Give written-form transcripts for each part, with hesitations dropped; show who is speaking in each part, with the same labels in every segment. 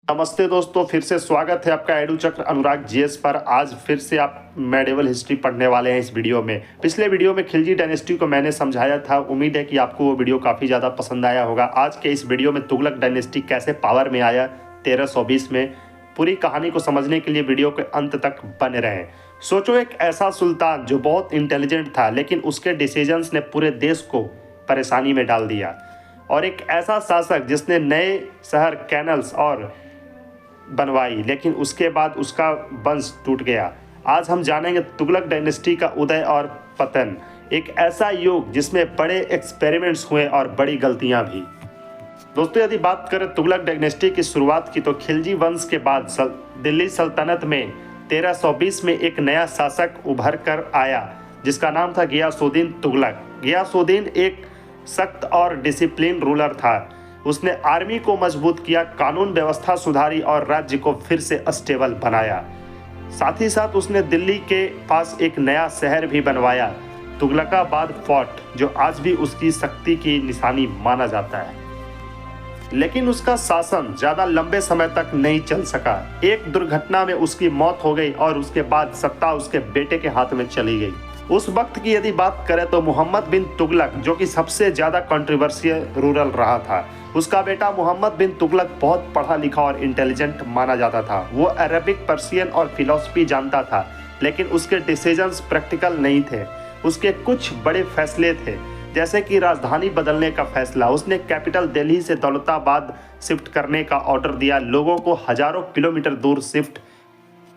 Speaker 1: नमस्ते दोस्तों, फिर से स्वागत है आपका एडू चक्र अनुराग जीएस पर। आज फिर से आप मेडिवल हिस्ट्री पढ़ने वाले हैं इस वीडियो में। पिछले वीडियो में खिलजी डायनेस्टी को मैंने समझाया था। उम्मीद है कि आपको वो वीडियो काफ़ी ज़्यादा पसंद आया होगा। आज के इस वीडियो में तुगलक डायनेस्टी कैसे पावर में आया 1320 में, पूरी कहानी को समझने के लिए वीडियो के अंत तक बने रहें। सोचो, एक ऐसा सुल्तान जो बहुत इंटेलिजेंट था, लेकिन उसके डिसीजंस ने पूरे देश को परेशानी में डाल दिया, और एक ऐसा शासक जिसने नए शहर कैनल्स और बनवाई, लेकिन उसके बाद उसका वंश टूट गया। आज हम जानेंगे तुगलक डायनेस्टी का उदय और पतन, एक ऐसा युग जिसमें बड़े एक्सपेरिमेंट्स हुए और बड़ी गलतियां भी। दोस्तों, यदि बात करें तुगलक डायनेस्टी की शुरुआत की, तो खिलजी वंश के बाद दिल्ली सल्तनत में 1320 में एक नया शासक उभर कर आया जिसका नाम था गियासुद्दीन तुगलक। गियासुद्दीन एक सख्त और डिसिप्लिन रूलर था। उसने आर्मी को मजबूत किया, कानून व्यवस्था सुधारी और राज्य को फिर से स्टेबल बनाया। साथ ही साथ उसने दिल्ली के पास एक नया शहर भी बनवाया, तुगलकाबाद फोर्ट, जो आज भी उसकी शक्ति की निशानी माना जाता है। लेकिन उसका शासन ज्यादा लंबे समय तक नहीं चल सका। एक दुर्घटना में उसकी मौत हो गई और उसके बाद सत्ता उसके बेटे के हाथ में चली गई। उस वक्त की यदि बात करें तो मोहम्मद बिन तुगलक, जो कि सबसे ज्यादा कंट्रोवर्शियल रूरल रहा था, उसका बेटा मोहम्मद बिन तुगलक बहुत पढ़ा लिखा और इंटेलिजेंट माना जाता था। वो अरबिक, पर्शियन और फिलॉसफी जानता था, लेकिन उसके डिसीजंस प्रैक्टिकल नहीं थे। उसके कुछ बड़े फैसले थे, जैसे कि राजधानी बदलने का फैसला। उसने कैपिटल दिल्ली से दौलताबाद शिफ्ट करने का ऑर्डर दिया। लोगों को हजारों किलोमीटर दूर शिफ्ट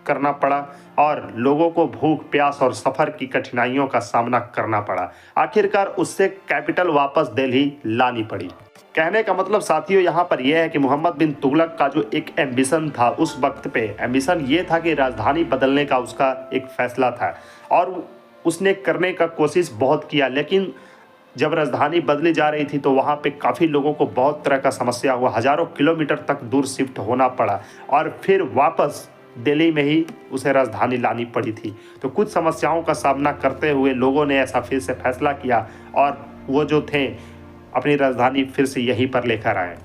Speaker 1: करना पड़ा और लोगों को भूख, प्यास और सफ़र की कठिनाइयों का सामना करना पड़ा। आखिरकार उससे कैपिटल वापस दिल्ली लानी पड़ी। कहने का मतलब साथियों यहाँ पर यह है कि मोहम्मद बिन तुगलक का जो एक एम्बिशन था उस वक्त पे, एम्बिशन ये था कि राजधानी बदलने का उसका एक फैसला था और उसने करने का कोशिश बहुत किया। लेकिन जब राजधानी बदली जा रही थी तो वहाँ पे काफ़ी लोगों को बहुत तरह का समस्या हुआ, हजारों किलोमीटर तक दूर शिफ्ट होना पड़ा और फिर वापस दिल्ली में ही उसे राजधानी लानी पड़ी थी। तो कुछ समस्याओं का सामना करते हुए लोगों ने ऐसा फिर से फैसला किया और वो जो थे अपनी राजधानी फिर से यहीं पर लेकर आए।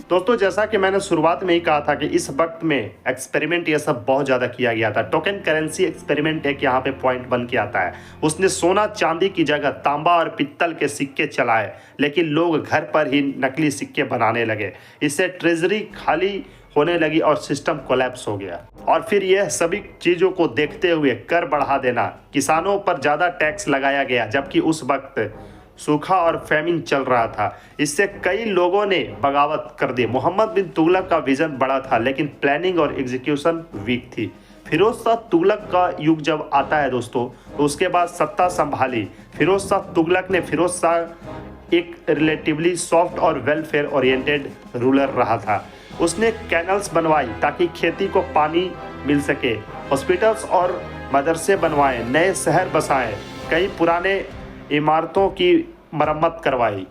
Speaker 1: दोस्तों, जैसा कि मैंने शुरुआत में ही कहा था कि इस वक्त में एक्सपेरिमेंट ये सब बहुत ज़्यादा किया गया था। टोकन करेंसी एक्सपेरिमेंट एक यहाँ पे पॉइंट बन के आता है। उसने सोना चांदी की जगह तांबा और पित्तल के सिक्के चलाए, लेकिन लोग घर पर ही नकली सिक्के बनाने लगे। इससे ट्रेजरी खाली होने लगी और सिस्टम कोलैप्स हो गया। और फिर यह सभी चीज़ों को देखते हुए कर बढ़ा देना, किसानों पर ज़्यादा टैक्स लगाया गया, जबकि उस वक्त सूखा और फैमिन चल रहा था। इससे कई लोगों ने बगावत कर दी। मोहम्मद बिन तुगलक का विजन बड़ा था, लेकिन प्लानिंग और एग्जीक्यूशन वीक थी। फिरोज शाह तुगलक का युग जब आता है दोस्तों, तो उसके बाद सत्ता संभाली फिरोज शाह तुगलक ने। फिरोज शाह एक रिलेटिवली सॉफ्ट और वेलफेयर ओरिएंटेड रूलर रहा था। उसने कैनल्स बनवाई ताकि खेती को पानी मिल सके, हॉस्पिटल्स और मदरसे बनवाए, नए शहर बसाए, कई पुराने इमारतों की मरम्मत करवाई।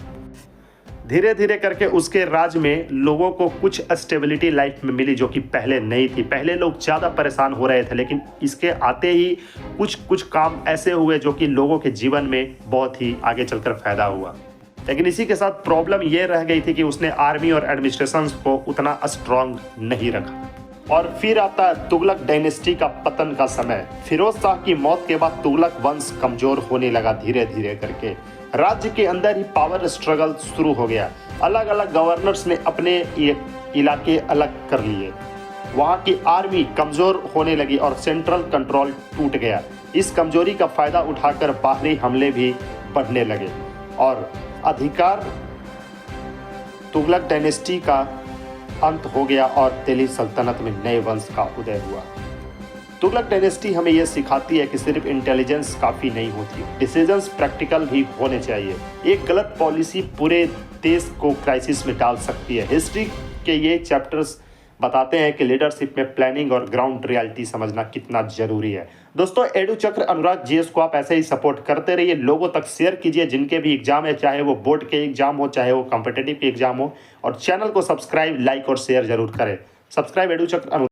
Speaker 1: धीरे धीरे करके उसके राज में लोगों को कुछ स्टेबिलिटी लाइफ में मिली, जो कि पहले नहीं थी। पहले लोग ज़्यादा परेशान हो रहे थे, लेकिन इसके आते ही कुछ काम ऐसे हुए जो कि लोगों के जीवन में बहुत ही आगे चलकर फायदा हुआ। लेकिन इसी के साथ प्रॉब्लम ये रह गई थी कि उसने आर्मी और एडमिनिस्ट्रेशन को उतना स्ट्रांग नहीं रखा। और फिर आता है तुगलक डायनेस्टी का पतन का समय। फिरोज शाह की मौत के बाद तुगलक वंश कमजोर होने लगा। धीरे धीरे करके राज्य के अंदर ही पावर स्ट्रगल शुरू हो गया। अलग अलग गवर्नर्स ने अपने इलाके अलग कर लिए। वहाँ की आर्मी कमजोर होने लगी और सेंट्रल कंट्रोल टूट गया। इस कमजोरी का फायदा उठाकर बाहरी हमले भी बढ़ने लगे और अधिकार तुगलक डायनेस्टी का अंत हो गया और दिल्ली सल्तनत में नए वंश का उदय हुआ। तुगलक डायनेस्टी हमें यह सिखाती है कि सिर्फ इंटेलिजेंस काफ़ी नहीं होती, डिसीजंस प्रैक्टिकल भी होने चाहिए। एक गलत पॉलिसी पूरे देश को क्राइसिस में डाल सकती है। हिस्ट्री के ये चैप्टर्स बताते हैं कि लीडरशिप में प्लानिंग और ग्राउंड रियलिटी समझना कितना जरूरी है। दोस्तों, एडू चक्र अनुराग जीएस को आप ऐसे ही सपोर्ट करते रहिए, लोगों तक शेयर कीजिए जिनके भी एग्जाम है, चाहे वो बोर्ड के एग्जाम हो, चाहे वो कॉम्पिटिटिव के एग्जाम हो, और चैनल को सब्सक्राइब, लाइक और शेयर जरूर करें। सब्सक्राइब एडू चक्र अनुराग।